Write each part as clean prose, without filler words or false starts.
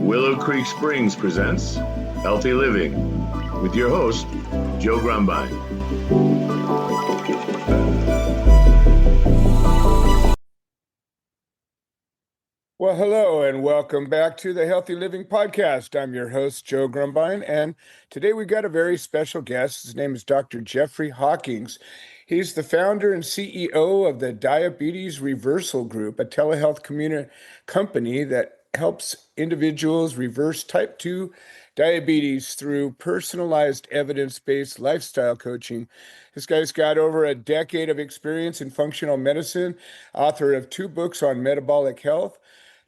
Willow Creek Springs presents Healthy Living with your host, Joe Grumbine. Well, hello and welcome back to the Healthy Living Podcast. I'm your host, Joe Grumbine, and today we got a very special guest. His name is Dr. Jeffrey Hockings. He's the founder and CEO of the Diabetes Reversal Group, a telehealth company that helps individuals reverse type 2 diabetes through personalized evidence-based lifestyle coaching. This guy's got over a decade of experience in functional medicine, author of 2 books on metabolic health.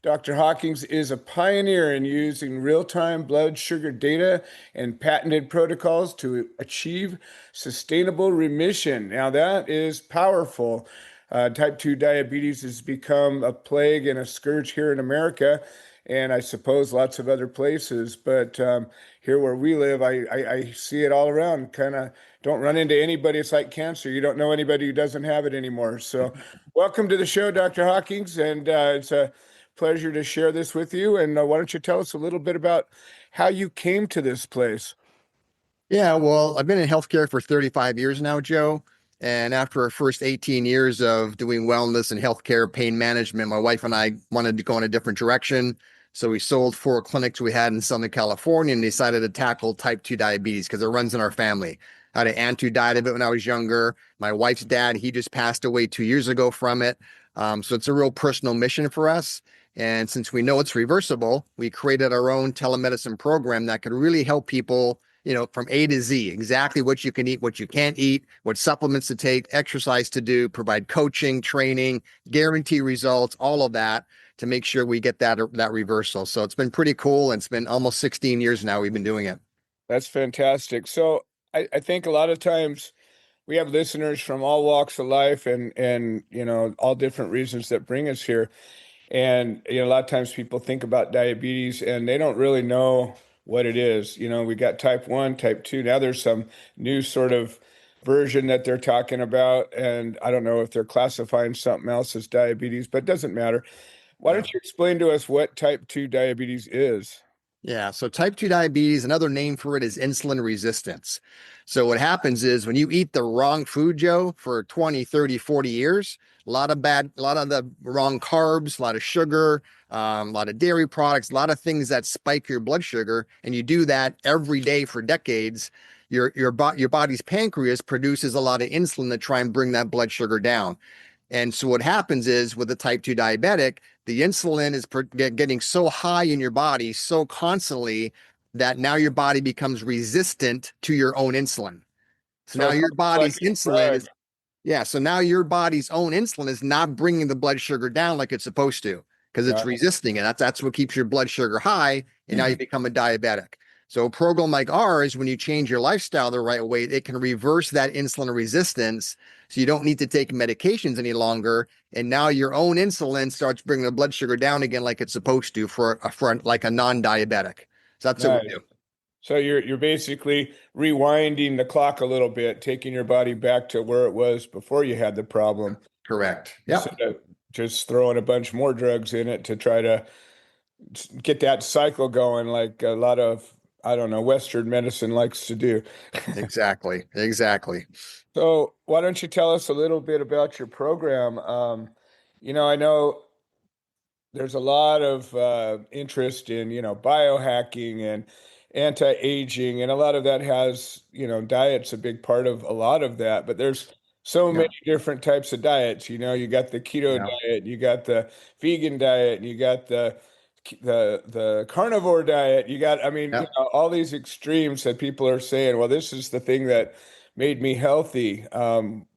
Dr. Hockings is a pioneer in using real-time blood sugar data and patented protocols to achieve sustainable remission. Now, that is powerful. Type 2 diabetes has become a plague and a scourge here in America, and I suppose lots of other places. But here where we live, I see it all around. Kind of don't run into anybody. It's like cancer. You don't know anybody who doesn't have it anymore. So welcome to the show, Dr. Hockings, and it's a pleasure to share this with you. And why don't you tell us a little bit about how you came to this place? Yeah, well, I've been in healthcare for 35 years now, Joe. And after our first 18 years of doing wellness and healthcare pain management, my wife and I wanted to go in a different direction. So we sold 4 clinics we had in Southern California and decided to tackle type 2 diabetes because it runs in our family. I had an aunt who died of it when I was younger. My wife's dad, he just passed away 2 years ago from it. So it's a real personal mission for us. And since we know it's reversible, we created our own telemedicine program that could really help people, from A to Z, exactly what you can eat, what you can't eat, what supplements to take, exercise to do, provide coaching, training, guarantee results, all of that to make sure we get that reversal. So it's been pretty cool. And it's been almost 16 years now we've been doing it. That's fantastic. So I think a lot of times we have listeners from all walks of life and all different reasons that bring us here. And, a lot of times people think about diabetes and they don't really know what it is. We got type 1, type 2. Now there's some new sort of version that they're talking about. And I don't know if they're classifying something else as diabetes, but it doesn't matter. Why don't you explain to us what type 2 diabetes is? Yeah, so type 2 diabetes, another name for it is insulin resistance. So what happens is when you eat the wrong food, Joe, for 20, 30, 40 years, a lot of the wrong carbs, a lot of sugar, a lot of dairy products, a lot of things that spike your blood sugar, and you do that every day for decades, your body's pancreas produces a lot of insulin to try and bring that blood sugar down. And so what happens is with the type 2 diabetic, the insulin is getting so high in your body so constantly that now your body becomes resistant to your own insulin. So now your body's insulin is, so now your body's own insulin is not bringing the blood sugar down like it's supposed to because it's resisting it. That's what keeps your blood sugar high, and now you become a diabetic. So a program like ours, when you change your lifestyle the right way, it can reverse that insulin resistance. So you don't need to take medications any longer. And now your own insulin starts bringing the blood sugar down again like it's supposed to for like a non-diabetic. So that's what we do. So you're basically rewinding the clock a little bit, taking your body back to where it was before you had the problem. Correct. Yeah. Instead of just throwing a bunch more drugs in it to try to get that cycle going like a lot of, I don't know, Western medicine likes to do. Exactly. So why don't you tell us a little bit about your program? I know there's a lot of interest in, biohacking and anti-aging, and a lot of that has, diet's a big part of a lot of that, but there's so many different types of diets. You got the keto diet, you got the vegan diet, you got the carnivore diet, all these extremes that people are saying, well, this is the thing that made me healthy.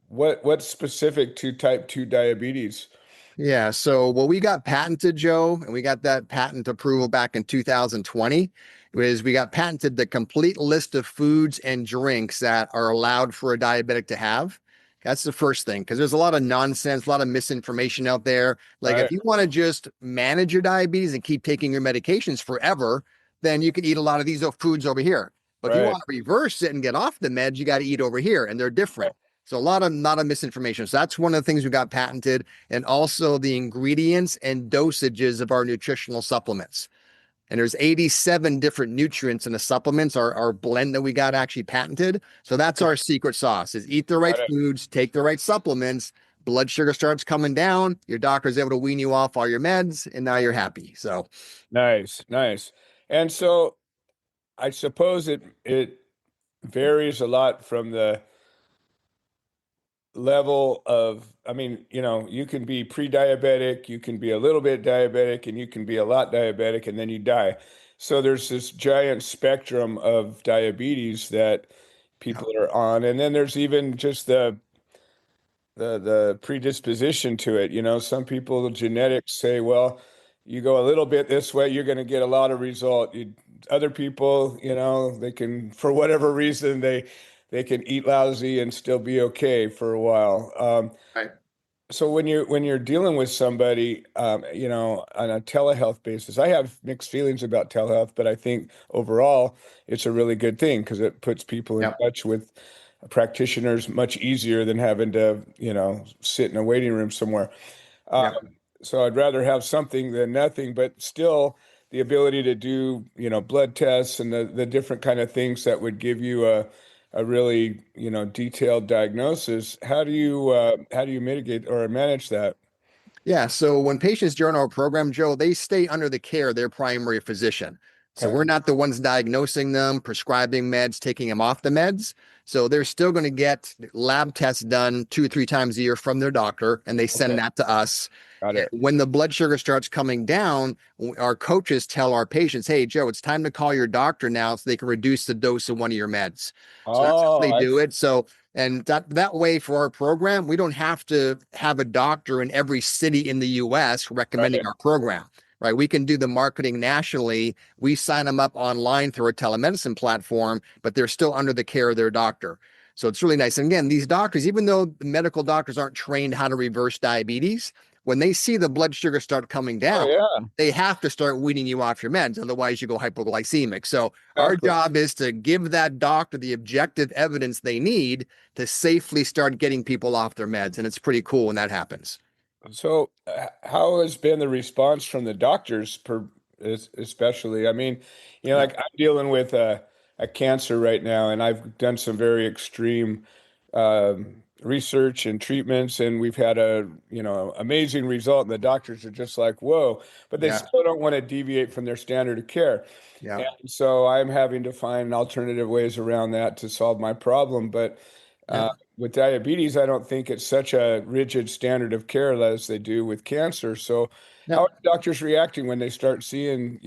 What's specific to type 2 diabetes? Yeah. So what we got patented, Joe, and we got that patent approval back in 2020, was we got patented the complete list of foods and drinks that are allowed for a diabetic to have. That's the first thing, because there's a lot of nonsense, a lot of misinformation out there. Like if you want to just manage your diabetes and keep taking your medications forever, then you can eat a lot of these foods over here. But if you want to reverse it and get off the meds, you got to eat over here, and they're different. So a lot of misinformation. So that's one of the things we got patented, and also the ingredients and dosages of our nutritional supplements. And there's 87 different nutrients in the supplements, our blend that we got actually patented. So that's our secret sauce is eat the right foods, take the right supplements, blood sugar starts coming down, your doctor's able to wean you off all your meds, and now you're happy. So Nice, nice. And so I suppose it varies a lot from the level of, I mean, you can be pre-diabetic, you can be a little bit diabetic, and you can be a lot diabetic, and then you die. So there's this giant spectrum of diabetes that people are on. And then there's even just the predisposition to it. Some people, genetics say, well, you go a little bit this way, you're going to get a lot of result. Other people, they can, for whatever reason, they can eat lousy and still be okay for a while. right. So when you're dealing with somebody, on a telehealth basis, I have mixed feelings about telehealth, but I think overall it's a really good thing because it puts people in Yep. touch with practitioners much easier than having to, sit in a waiting room somewhere. Um, Yep. so I'd rather have something than nothing, but still the ability to do, blood tests and the different kind of things that would give you a really, detailed diagnosis. How do you mitigate or manage that? Yeah. So when patients join our program, Joe, they stay under the care of their primary physician. So Okay. we're not the ones diagnosing them, prescribing meds, taking them off the meds. So they're still going to get lab tests done 2 or 3 times a year from their doctor, and they send Okay. that to us. Got it. When the blood sugar starts coming down, our coaches tell our patients, "Hey, Joe, it's time to call your doctor now so they can reduce the dose of one of your meds." So that's how Oh, they do it. So and that way for our program, we don't have to have a doctor in every city in the US recommending right. our program, right? We can do the marketing nationally. We sign them up online through a telemedicine platform, but they're still under the care of their doctor. So it's really nice. And again, these doctors, even though the medical doctors aren't trained how to reverse diabetes, when they see the blood sugar start coming Oh, down, yeah, they have to start weaning you off your meds. Otherwise, you go hypoglycemic. So our exactly. job is to give that doctor the objective evidence they need to safely start getting people off their meds. And it's pretty cool when that happens. So, how has been the response from the doctors, especially? I mean, Yeah. like I'm dealing with a cancer right now, and I've done some very extreme research and treatments, and we've had a, amazing result. And the doctors are just like, whoa, but they Yeah. still don't want to deviate from their standard of care. Yeah. And so I'm having to find alternative ways around that to solve my problem. But Yeah. uh, with diabetes, I don't think it's such a rigid standard of care as they do with cancer. So, how Yeah. are doctors reacting when they start seeing,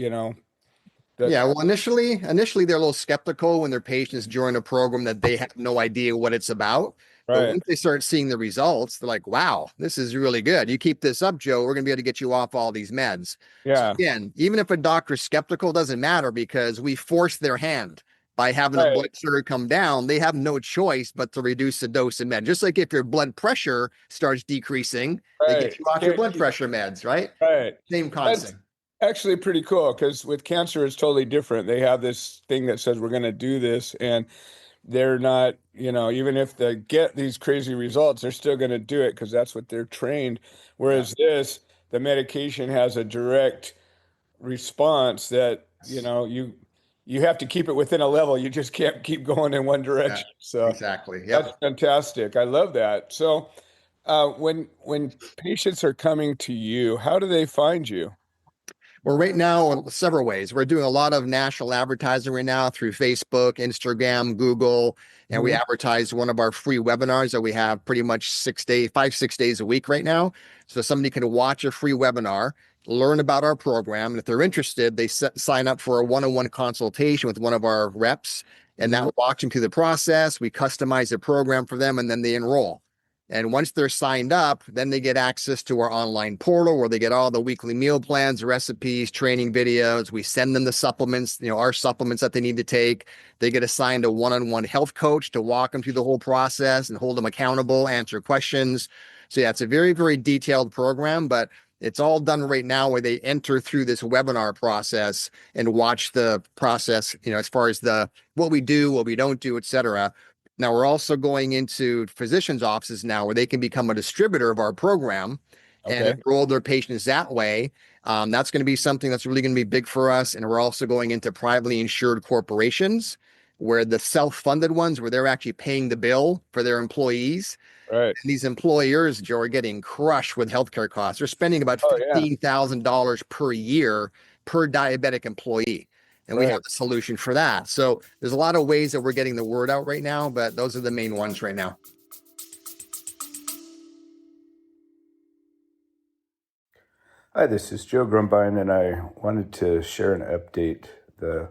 that? Yeah, well, initially they're a little skeptical when their patients join a program that they have no idea what it's about. But Right. once they start seeing the results, they're like, "Wow, this is really good. You keep this up, Joe, we're going to be able to get you off all these meds." So Yeah. again, even if a doctor's skeptical, doesn't matter because we force their hand by having the Right. blood sugar come down. They have no choice but to reduce the dose of med. Just like if your blood pressure starts decreasing, they Right. get you off your Okay. blood pressure meds, right? Right. Same That's concept. actually pretty cool because with cancer, it's totally different. They have this thing that says we're going to do this, and they're not, even if they get these crazy results, they're still going to do it because that's what they're trained. Yeah. Whereas the medication has a direct response that, you have to keep it within a level. You just can't keep going in one Yeah. direction. So Exactly. that's Yep. fantastic. I love that. So when patients are coming to you, how do they find you? Well, right now, in several ways. We're doing a lot of national advertising right now through Facebook, Instagram, Google, and we Mhm. advertise one of our free webinars that we have pretty much 6 days, 5, 6 days a week right now. So somebody can watch a free webinar, learn about our program, and if they're interested, they sign up for a one-on-one consultation with one of our reps, and that Mhm. will walk them through the process. We customize the program for them, and then they enroll. And once they're signed up, then they get access to our online portal where they get all the weekly meal plans, recipes, training videos. We send them the supplements, our supplements that they need to take. They get assigned a one-on-one health coach to walk them through the whole process and hold them accountable, answer questions. So yeah, it's a very, very detailed program, but it's all done right now where they enter through this webinar process and watch the process, as far as what we do, what we don't do, et cetera. Now we're also going into physicians' offices now where they can become a distributor of our program. and Okay. enroll their patients that way. That's going to be something that's really going to be big for us. And we're also going into privately insured corporations where the self-funded ones, where they're actually paying the bill for their employees. Right. And these employers, Joe, are getting crushed with healthcare costs. They're spending about Oh, yeah. $15,000 per year per diabetic employee. And we have Right. a solution for that. So there's a lot of ways that we're getting the word out right now, but those are the main ones right now. Hi, this is Joe Grumbine, and I wanted to share an update. The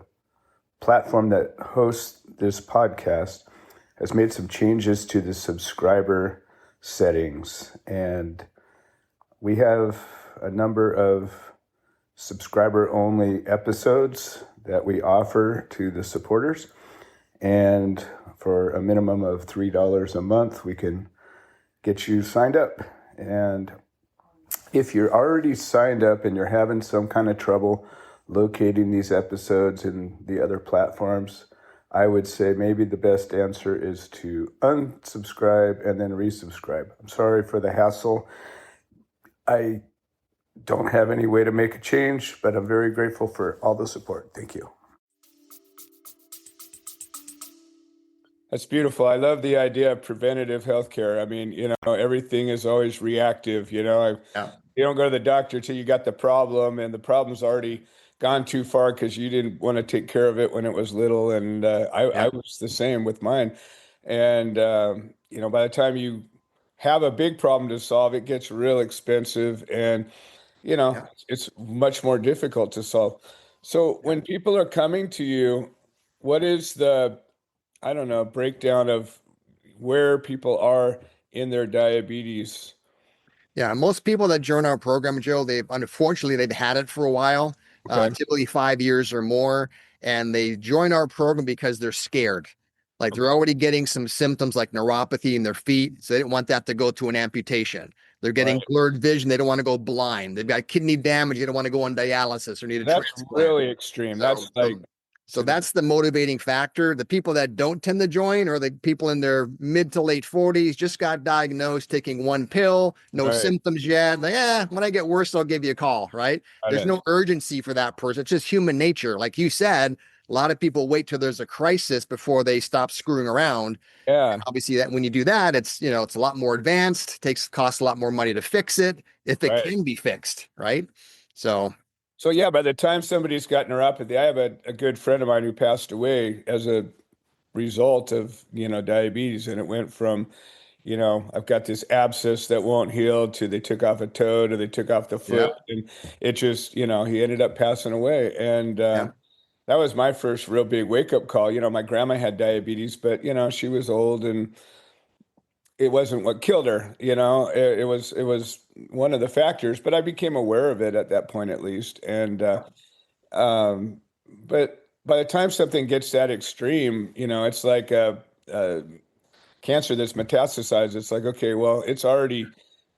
platform that hosts this podcast has made some changes to the subscriber settings, and we have a number of subscriber-only episodes that we offer to the supporters, and for a minimum of $3 a month, we can get you signed up. And if you're already signed up and you're having some kind of trouble locating these episodes in the other platforms, I would say maybe the best answer is to unsubscribe and then resubscribe. I'm sorry for the hassle. I don't have any way to make a change, but I'm very grateful for all the support. Thank you. That's beautiful. I love the idea of preventative healthcare. I mean, everything is always reactive. Yeah. You don't go to the doctor till you got the problem, and the problem's already gone too far because you didn't want to take care of it when it was little. And I Yeah. was the same with mine. And by the time you have a big problem to solve, it gets real expensive, and Yeah. it's much more difficult to solve. So Yeah. when people are coming to you, what is the, I don't know, breakdown of where people are in their diabetes? Yeah, most people that join our program, Joe, they've had it for a while, Okay. typically 5 years or more, and they join our program because they're scared. Like Okay. they're already getting some symptoms like neuropathy in their feet, so they didn't want that to go to an amputation. They're Right. getting blurred vision, they don't want to go blind. They've got kidney damage, they don't want to go on dialysis or need a That's transplant. really extreme. So, That's like, so that's the motivating factor. The people that don't tend to join are the people in their mid to late 40s, just got diagnosed, taking one pill, no right. symptoms yet. Like, when I get worse, I'll give you a call, right? Got There's it. no urgency for that person. It's just human nature. Like you said, a lot of people wait till there's a crisis before they stop screwing around. Yeah. Obviously, that when you do that, it's a lot more advanced, costs a lot more money to fix it if it Right. can be fixed, right? So So yeah, by the time somebody's got neuropathy, I have a good friend of mine who passed away as a result of, diabetes. And it went from, I've got this abscess that won't heal to they took off a toe to they took off the yeah, foot. And it just, he ended up passing away. And yeah, that was my first real big wake up call. My grandma had diabetes, but, she was old and it wasn't what killed her. It was one of the factors, but I became aware of it at that point at least. And um, but by the time something gets that extreme, it's like a cancer that's metastasized. It's like, okay, well, it's already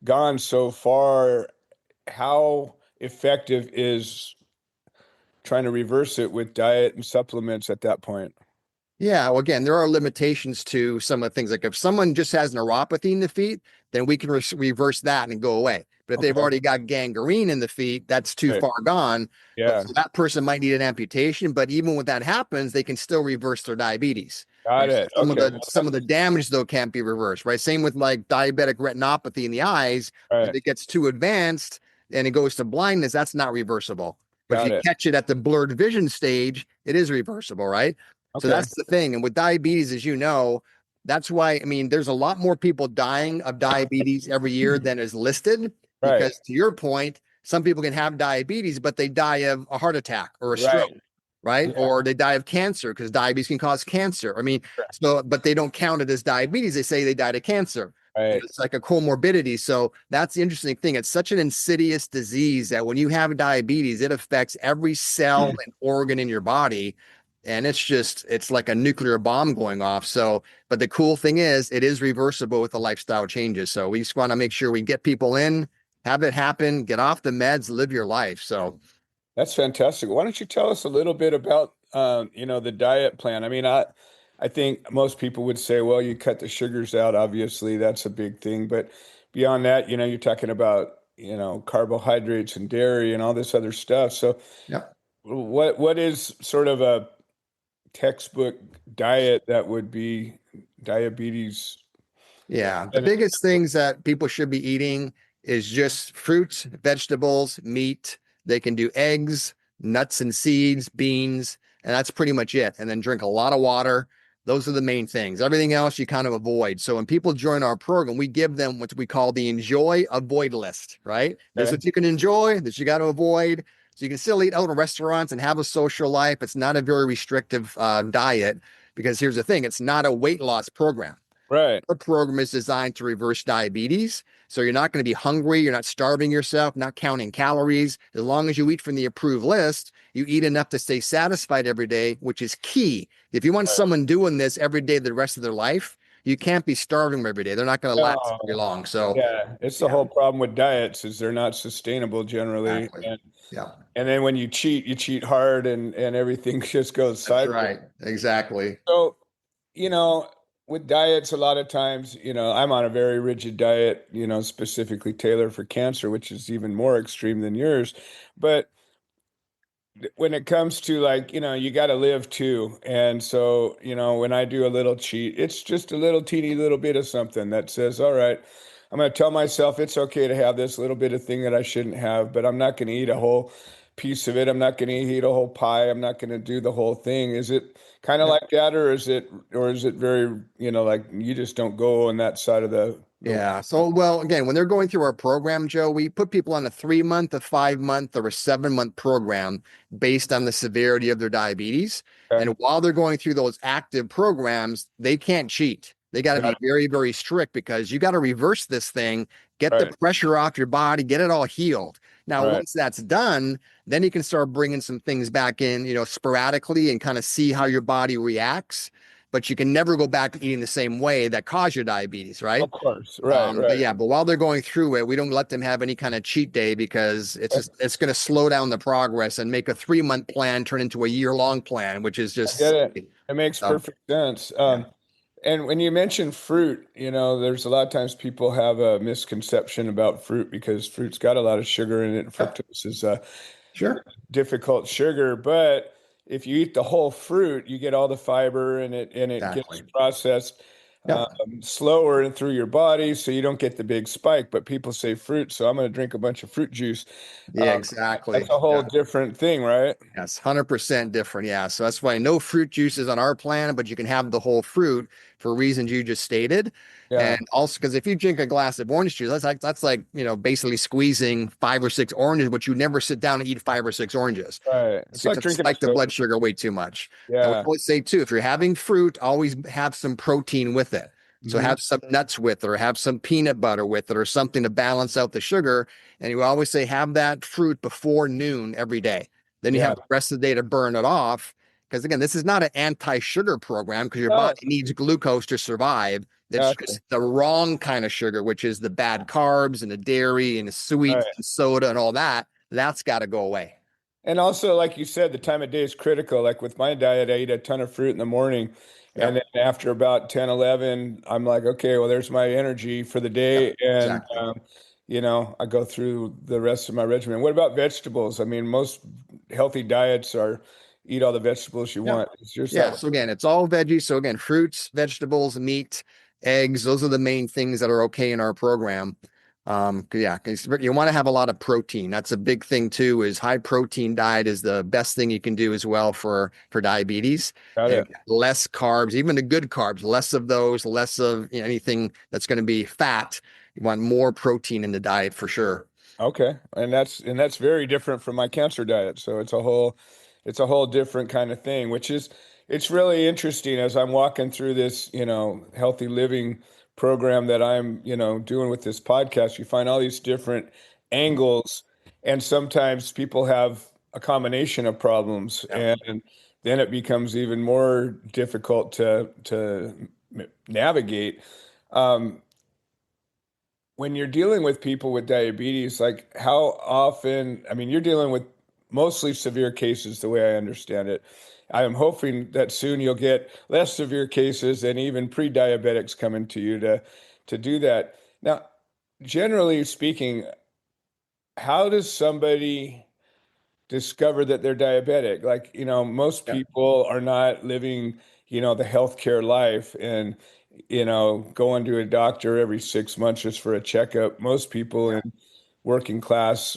gone so far. How effective is trying to reverse it with diet and supplements at that point? Yeah, well, again, there are limitations to some of the things. Like if someone just has neuropathy in the feet, then we can reverse that and go away. But if they've Okay. already got gangrene in the feet, that's too Right. far gone. But Yeah. so that person might need an amputation. But even when that happens, they can still reverse their diabetes. Got Right? it. Some of Okay. the some of the damage though can't be reversed. Right. Same with like diabetic retinopathy in the eyes. If Right. it gets too advanced and it goes to blindness, that's not reversible. But if Got you it. catch it at the blurred vision stage, it is reversible, right? So Okay. that's the thing. And with diabetes, as you know, that's why, I mean, there's a lot more people dying of diabetes every year than is listed. Right. Because to your point, some people can have diabetes, but they die of a heart attack or a stroke, Right. right? Yeah. Or they die of cancer because diabetes can cause cancer. I mean, so, but they don't count it as diabetes. They say they died of cancer. Right. It's like a comorbidity. So that's the interesting thing. It's such an insidious disease that when you have diabetes, it affects every cell and organ in your body. And it's like a nuclear bomb going off. So, but the cool thing is it is reversible with the lifestyle changes. So we just want to make sure we get people in, have it happen, get off the meds, live your life. So That's fantastic. Why don't you tell us a little bit about the diet plan? I mean, I think most people would say, well, you cut the sugars out, obviously, that's a big thing. But beyond that, you're talking about carbohydrates and dairy and all this other stuff. So Yep. what is sort of a textbook diet that would be diabetes? Yeah. The And biggest things that people should be eating is just fruits, vegetables, meat. They can do eggs, nuts and seeds, beans, and that's pretty much it. And then drink a lot of water. Those are the main things. Everything else you kind of avoid. So when people join our program, we give them what we call the enjoy avoid list, right? This is what you can enjoy, this you got to avoid. So you can still eat out in restaurants and have a social life. It's not a very restrictive diet because here's the thing, it's not a weight loss program. right. Our program is designed to reverse diabetes. So you're not going to be hungry. You're not starving yourself, not counting calories. As long as you eat from the approved list, you eat enough to stay satisfied every day, which is key. If you want someone doing this every day the rest of their life, you can't be starving them every day. They're not going to last very No. long. So Yeah, it's the yeah, whole problem with diets is they're not sustainable generally. exactly. And Yeah, then when you cheat hard and everything just goes that's sideways. right. Exactly. So, you know, with diets, a lot of times, I'm on a very rigid diet, specifically tailored for cancer, which is even more extreme than yours. But when it comes to like, you got to live too. And so, when I do a little cheat, it's just a little teeny little bit of something that says, all right, I'm going to tell myself it's okay to have this little bit of thing that I shouldn't have, but I'm not going to eat a whole piece of it. I'm not going to eat a whole pie. I'm not going to do the whole thing. Is it kind of Yep. like that, or is it very, like you just don't go on that side of the Yeah. So, well, again, when they're going through our program, Joe, we put people on a 3 month, a 5 month, or a 7 month program based on the severity of their diabetes. okay. And while they're going through those active programs, they can't cheat. They got to Got be very, very strict because you got to reverse this thing, get the Right, pressure off your body, get it all healed. Now, right. once that's done, then you can start bringing some things back in, sporadically and kind of see how your body reacts. But you can never go back to eating the same way that caused your diabetes, right? Of course. Right, But right. yeah, but while they're going through it, we don't let them have any kind of cheat day because it's going to slow down the progress and make a 3 month plan turn into a year-long plan, which is I just get it. It makes so perfect sense. yeah. And when you mention fruit, there's a lot of times people have a misconception about fruit because fruit's got a lot of sugar in it. And Yep. fructose is a Sure. difficult sugar, but if you eat the whole fruit, you get all the fiber and it gets Exactly. processed Yep. slower and through your body, so you don't get the big spike. But people say fruit, so I'm going to drink a bunch of fruit juice. Yeah, Um, exactly. that's a whole Yeah. different thing, right? Yes, 100% different. Yeah. So that's why no fruit juices on our plan, but you can have the whole fruit for reasons you just stated. Yeah, And also because if you drink a glass of orange juice, that's like, basically squeezing 5 or 6 oranges, but you never sit down and eat 5 or 6 oranges. right. It's It's like going to drinking a spike the soda. blood sugar way too much. And we Yeah. always say too, if you're having fruit, always have some protein with it. So Hmm. have some nuts with it or have some peanut butter with it or something to balance out the sugar. And you always say have that fruit before noon every day. Then you Yeah. have the rest of the day to burn it off. Because again, this is not an anti-sugar program because your No, body needs glucose to survive. That's exactly. just the wrong kind of sugar, which is the bad carbs and the dairy and the sweets Right. and soda and all that. That's got to go away. And also, like you said, the time of day is critical. Like with my diet, I eat a ton of fruit in the morning. And Yep. then after about 10, 11, I'm like, okay, well, there's my energy for the Yep. day. And, Exactly. I go through the rest of my regimen. What about vegetables? I mean, most healthy diets are eat all the vegetables you Yep. want. Is yours that Yeah. way? So again, it's all veggies. So again, fruits, vegetables, meat, eggs. Those are the main things that are okay in our program. 'Cause you want to have a lot of protein. That's a big thing too, is high protein diet is the best thing you can do as well for diabetes. Got And it. less carbs, even the good carbs, less of those, less of anything that's going to be fat. You want more protein in the diet for sure. Okay. And that's very different from my cancer diet. So it's a whole different kind of thing, which is it's really interesting as I'm walking through this, healthy living program that I'm, doing with this podcast. You find all these different angles, and sometimes people have a combination of problems, Yeah. and then it becomes even more difficult to navigate. Um, when you're dealing with people with diabetes, like how often, I mean, you're dealing with mostly severe cases, the way I understand it. I am hoping that soon you'll get less severe cases and even pre-diabetics coming to you to do that. Now, generally speaking, how does somebody discover that they're diabetic? Like, most Yeah. people are not living, the healthcare life and, going to a doctor every 6 months just for a checkup. Most people Yeah. in working class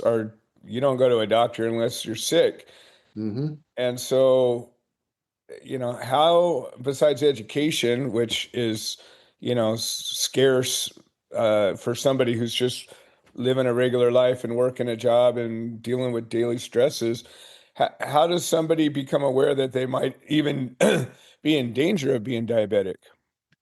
you don't go to a doctor unless you're sick. Hmm. And so, how, besides education, which is, scarce for somebody who's just living a regular life and working a job and dealing with daily stresses, how does somebody become aware that they might even be in danger of being diabetic?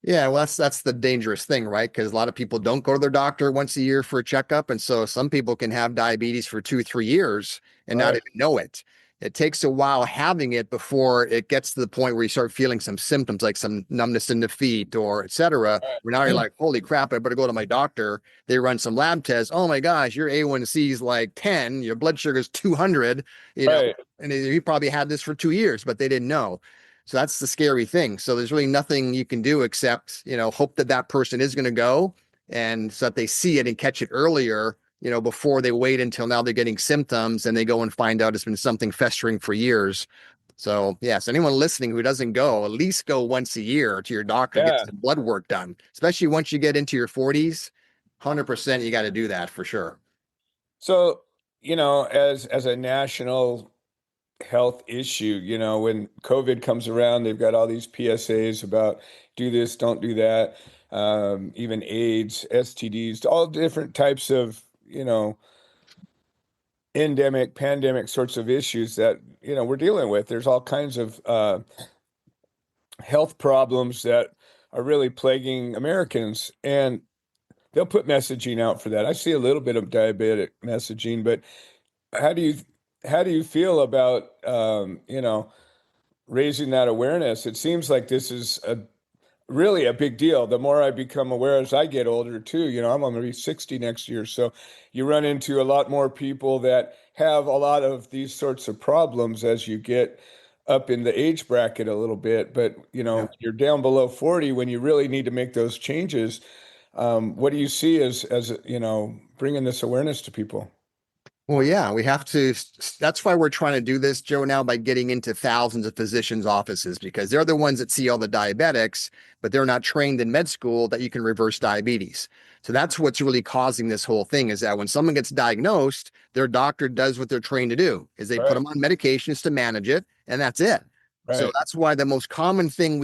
Yeah, well, that's the dangerous thing, right? Because a lot of people don't go to their doctor once a year for a checkup, and so some people can have diabetes for 2, 3 years and not Right. even know it. It takes a while having it before it gets to the point where you start feeling some symptoms like some numbness in the feet or et cetera. Where now you're like, holy crap, I better go to my doctor. They run some lab tests. Oh my gosh, your A1C is like 10, your blood sugar is 200, Right. and you probably had this for 2 years, but they didn't know. So that's the scary thing. So there's really nothing you can do except, hope that that person is going to go and so that they see it and catch it earlier, before they wait until now they're getting symptoms and they go and find out it's been something festering for years. So, yes, anyone listening who doesn't go, at least go once a year to your doctor, get Yeah. some blood work done, especially once you get into your 40s. 100% you got to do that for sure. So, as a national health issue, when COVID comes around, they've got all these PSAs about do this, don't do that, even AIDS, STDs, all different types of, endemic, pandemic sorts of issues that, we're dealing with. There's all kinds of health problems that are really plaguing Americans, and they'll put messaging out for that. I see a little bit of diabetic messaging, but how do you how do you feel about raising that awareness? It seems like this is really a big deal. The more I become aware as I get older too, I'm going to be 60 next year. So you run into a lot more people that have a lot of these sorts of problems as you get up in the age bracket a little bit. But, Yeah. you're down below 40 when you really need to make those changes. What do you see as, bringing this awareness to people? Well, yeah, we have to. That's why we're trying to do this, Joe, now by getting into thousands of physicians' offices because they're the ones that see all the diabetics, but they're not trained in med school that you can reverse diabetes. So that's what's really causing this whole thing is that when someone gets diagnosed, their doctor does what they're trained to do, is they put Right, them on medications to manage it, and that's it. So right, that's why the most common thing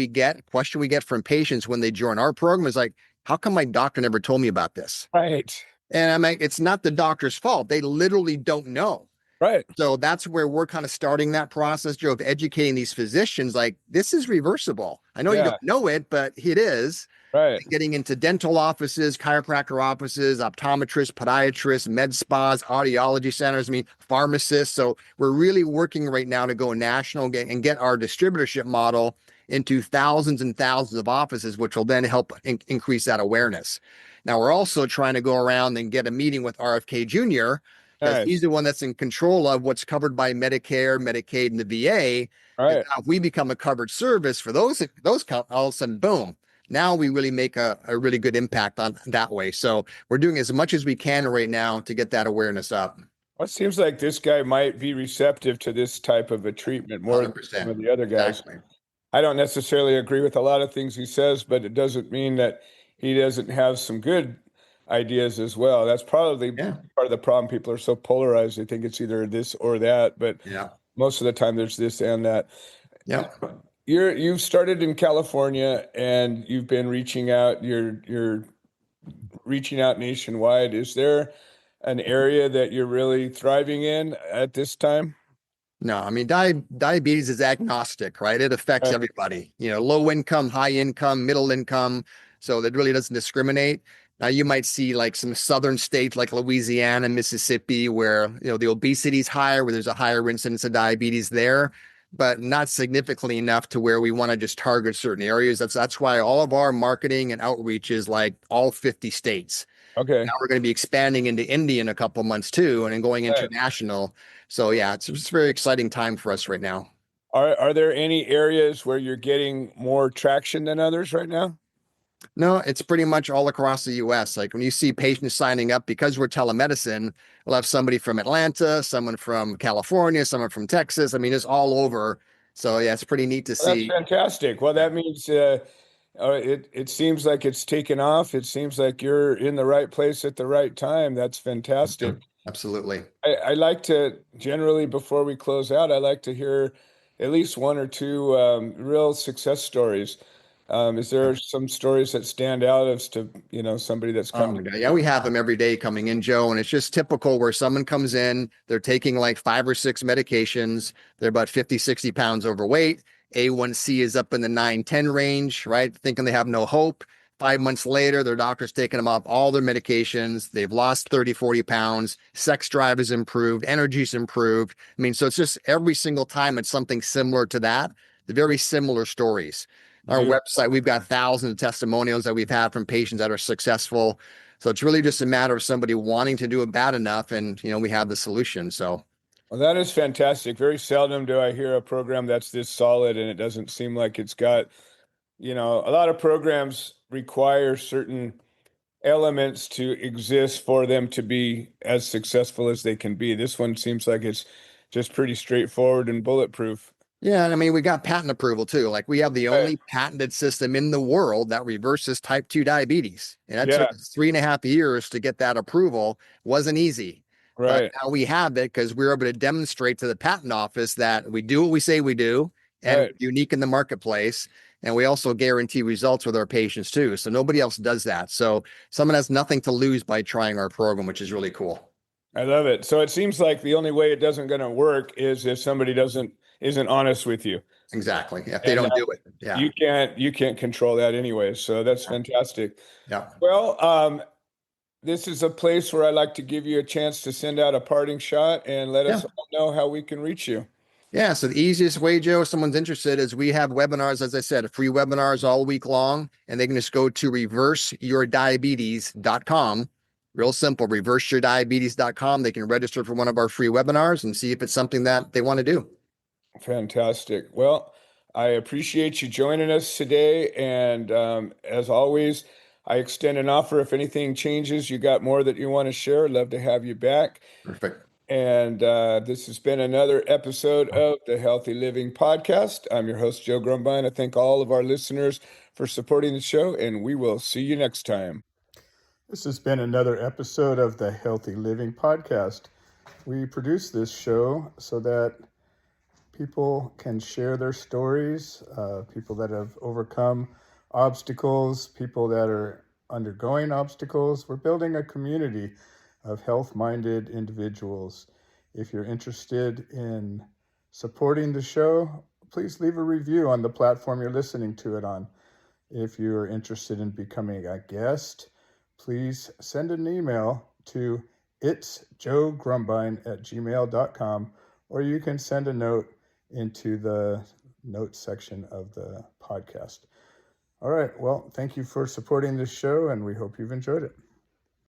question we get from patients when they join our program is like, how come my doctor never told me about this? right, And I'm like, it's not the doctor's fault. They literally don't know. right. So that's where we're kind of starting that process, Joe, of educating these physicians like this is reversible. I know you Yeah, don't know it, but it is. right. Getting into dental offices, chiropractor offices, optometrists, podiatrists, med spas, audiology centers, I mean, pharmacists. So we're really working right now to go national and get our distributorship model into thousands and thousands of offices, which will then help increase that awareness. Now, we're also trying to go around and get a meeting with RFK Jr. because he's Nice. the one that's in control of what's covered by Medicare, Medicaid, and the VA. Because Right. now if we become a covered service for those all of a sudden, boom, now we really make a really good impact on that way. So we're doing as much as we can right now to get that awareness up. Well, it seems like this guy might be receptive to this type of a treatment more than some 100%. of the other guys. Exactly. I don't necessarily agree with a lot of things he says, but it doesn't mean that he doesn't have some good ideas as well. That's probably Yeah. part of the problem. People are so polarized. They think it's either this or that, but Yeah. most of the time there's this and that. Yeah. You've started in California and you've been reaching out. You're reaching out nationwide. Is there an area that you're really thriving in at this time? No, I mean, diabetes is agnostic, right? It affects Right, everybody, low income, high income, middle income. So that really doesn't discriminate. Now, you might see like some southern states like Louisiana, Mississippi, where, the obesity is higher, where there's a higher incidence of diabetes there, but not significantly enough to where we want to just target certain areas. That's why all of our marketing and outreach is like all 50 states. Now okay. we're going to be expanding into India in a couple of months too, and then going Right. international. So yeah, it's a very exciting time for us right now. Are there any areas where you're getting more traction than others right now? No, it's pretty much all across the US. Like when you see patients signing up, because we're telemedicine, we'll have somebody from Atlanta, someone from California, someone from Texas. I mean, it's all over. So yeah, it's pretty neat to Well, that's see. fantastic. Well, Yeah, that means it seems like it's taken off. It seems like you're in the right place at the right time. That's fantastic. absolutely. I like to generally, before we close out, I like to hear at least one or two real success stories. Is there some stories that stand out as to, somebody that's Oh come my to God. Yeah, we have them every day coming in, Joe. And it's just typical where someone comes in, they're taking like 5 or 6 medications. They're about 50, 60 pounds overweight. A1C is up in the 9, 10 range, right? Thinking they have no hope. 5 months later, their doctor's taking them off all their medications. They've lost 30, 40 pounds. Sex drive is improved. Energy's improved. I mean, so it's just every single time it's something similar to that. The very similar stories. Our Beautiful. website, we've got thousands of testimonials that we've had from patients that are successful. So it's really just a matter of somebody wanting to do it bad enough, and we have the solution. So Well, that is fantastic. Very seldom do I hear a program that's this solid and it doesn't seem like it's got, a lot of programs require certain elements to exist for them to be as successful as they can be. This one seems like it's just pretty straightforward and bulletproof. yeah, and I mean we got patent approval too. Like we have the Right. only patented system in the world that reverses type 2 diabetes. And that Yeah, took us 3.5 years to get that approval. Wasn't easy. But right, now we have it because we're able to demonstrate to the patent office that we do what we say we do and we're right. unique in the marketplace. And we also guarantee results with our patients too. So nobody else does that. So someone has nothing to lose by trying our program, which is really cool. I love it. So it seems like the only way it doesn't going to work is if somebody isn't honest with you. Exactly. If they And don't do it. Yeah. you can't control that anyway. So that's fantastic. Yeah. Well, this is a place where I like to give you a chance to send out a parting shot and let Yeah. us all know how we can reach you. Yeah. So the easiest way, Joe, if someone's interested, is we have webinars, as I said, free webinars all week long, and they can just go to reverseyourdiabetes.com. Real simple, reverseyourdiabetes.com. They can register for one of our free webinars and see if it's something that they want to do. Fantastic. Well, I appreciate you joining us today. And as always, I extend an offer. If anything changes, you got more that you want to share, I'd love to have you back. Perfect. And this has been another episode of the Healthy Living Podcast. I'm your host, Joe Grumbine. I thank all of our listeners for supporting the show, and we will see you next time. This has been another episode of the Healthy Living Podcast. We produce this show so that people can share their stories, people that have overcome obstacles, people that are undergoing obstacles. We're building a community of health-minded individuals. If you're interested in supporting the show, please leave a review on the platform you're listening to it on. If you're interested in becoming a guest, please send an email to itsjoegrumbine@gmail.com, or you can send a note into the notes section of the podcast. All right. Well, thank you for supporting this show, and we hope you've enjoyed it.